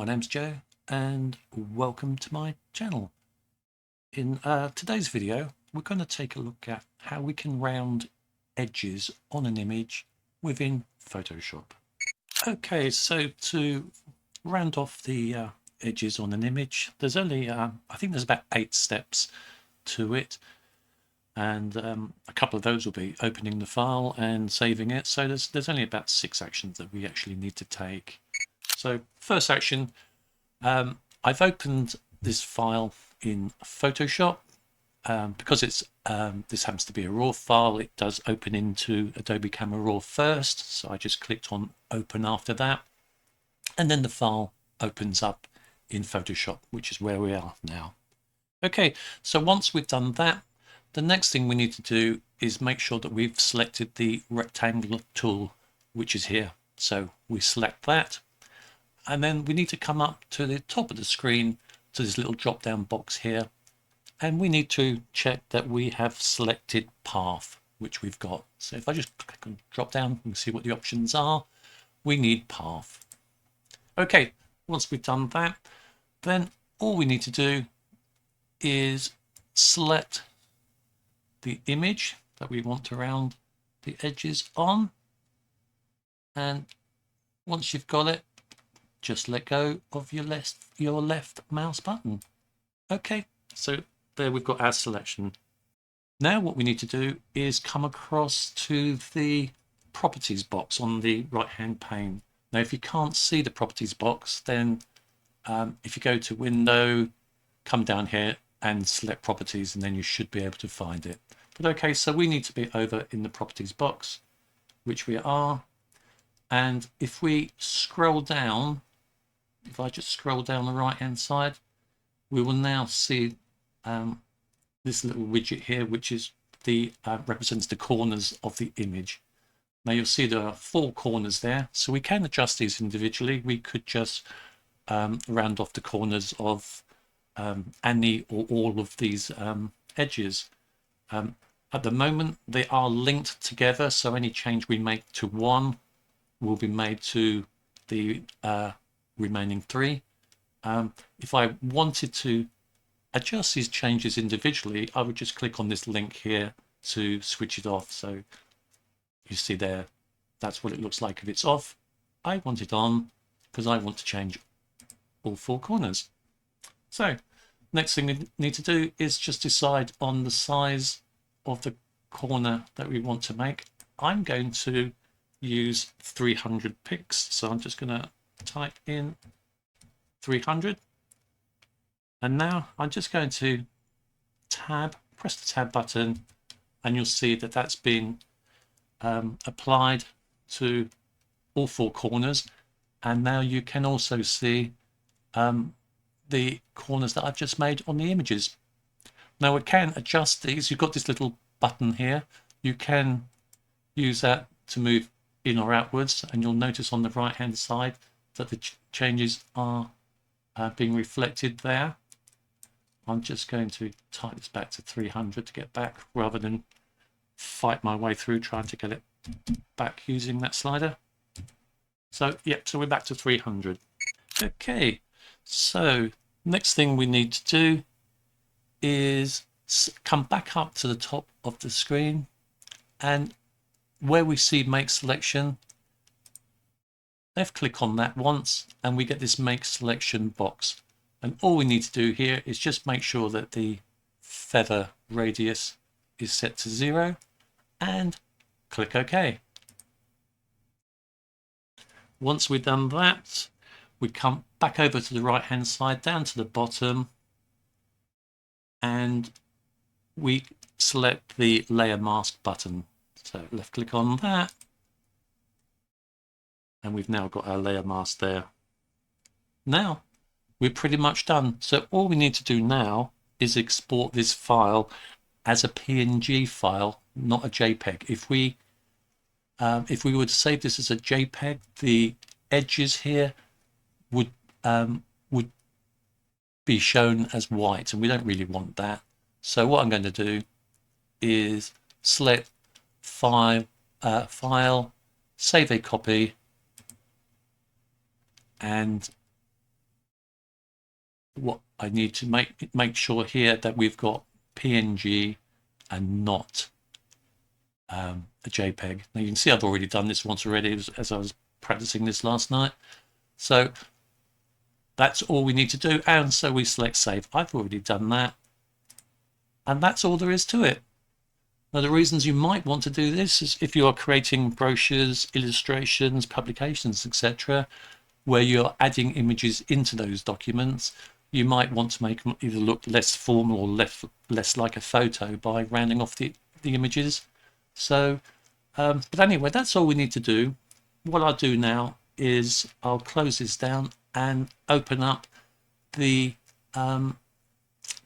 My name's Joe and welcome to my channel. In today's video we're going to take a look at how we can round edges on an image within Photoshop. Okay, so to round off the edges on an image, there's only I think there's about 8 steps to it, and a couple of those will be opening the file and saving it. So there's only about 6 actions that we actually need to take. So first action, I've opened this file in Photoshop. Because it's this happens to be a RAW file, it does open into Adobe Camera Raw first, so I just clicked on open after that, and then the file opens up in Photoshop, which is where we are now. Okay, so once we've done that, the next thing we need to do is make sure that we've selected the rectangle tool, which is here. So we select that, and then we need to come up to the top of the screen to this little drop down box here, and we need to check that we have selected path, which we've got. So if I just click on drop down, we can see what the options are. We need path. Okay, once we've done that, then all we need to do is select the image that we want to round the edges on, and once you've got it, just let go of your left mouse button. Okay, so there we've got our selection. Now what we need to do is come across to the properties box on the right hand pane. Now if you can't see the properties box, then if you go to window, come down here and select properties, and then you should be able to find it. But okay, so we need to be over in the properties box, which we are. And if we scroll down, if I just scroll down the right hand side, we will now see this little widget here, which is the represents the corners of the image. Now you'll see there are 4 corners there, so we can adjust these individually. We could just round off the corners of any or all of these edges. At the moment they are linked together, so any change we make to one will be made to the remaining 3. If I wanted to adjust these changes individually, I would just click on this link here to switch it off. So you see there, that's what it looks like if it's off. I want it on because I want to change all 4 corners. So next thing we need to do is just decide on the size of the corner that we want to make. I'm going to use 300 pixels, so I'm just going to type in 300. And now I'm just going to press the tab button, and you'll see that that's been applied to all 4 corners. And now you can also see the corners that I've just made on the images. Now we can adjust these. You've got this little button here. You can use that to move in or outwards, and you'll notice on the right hand side that the changes are being reflected there. I'm just going to type this back to 300 to get back, rather than fight my way through trying to get it back using that slider. So yeah, so we're back to 300. Okay, so next thing we need to do is come back up to the top of the screen, and where we see make selection, left click on that once, and we get this make selection box. And all we need to do here is just make sure that the feather radius is set to 0 and click OK. Once we've done that, we come back over to the right hand side down to the bottom, and we select the layer mask button. So left click on that, and we've now got our layer mask there. Now we're pretty much done. So all we need to do now is export this file as a PNG file, not a JPEG. If we were to save this as a JPEG, the edges here would be shown as white, and we don't really want that. So what I'm going to do is select file, save a copy, and what I need to make sure here that we've got PNG and not a JPEG. Now you can see I've already done this once already as I was practicing this last night. So that's all we need to do, and so we select save. I've already done that, and that's all there is to it. Now the reasons you might want to do this is if you are creating brochures, illustrations, publications, etc., where you're adding images into those documents, you might want to make them either look less formal or less like a photo by rounding off the images. So but anyway, that's all we need to do. What I'll do now is I'll close this down and open up the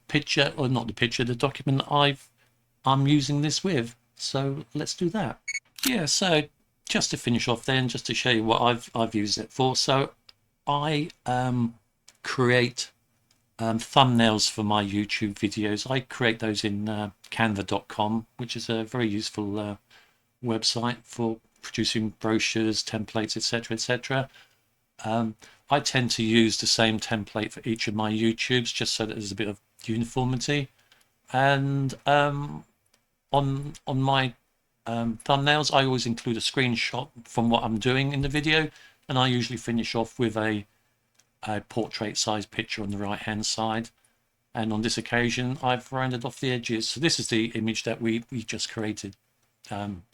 picture, or not the picture, the document I'm using this with. So let's do that. Yeah, so just to finish off then, just to show you what I've used it for. So I create thumbnails for my YouTube videos. I create those in canva.com, which is a very useful website for producing brochures, templates, etc., etc. I tend to use the same template for each of my YouTubes just so that there's a bit of uniformity. And on my thumbnails, I always include a screenshot from what I'm doing in the video, and I usually finish off with a portrait size picture on the right hand side. And on this occasion I've rounded off the edges. So this is the image that we just created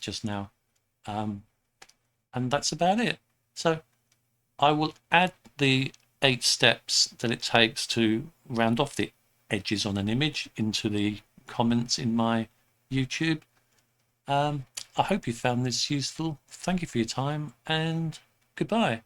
just now, and that's about it. So I will add the 8 steps that it takes to round off the edges on an image into the comments in my YouTube. I hope you found this useful. Thank you for your time, and goodbye.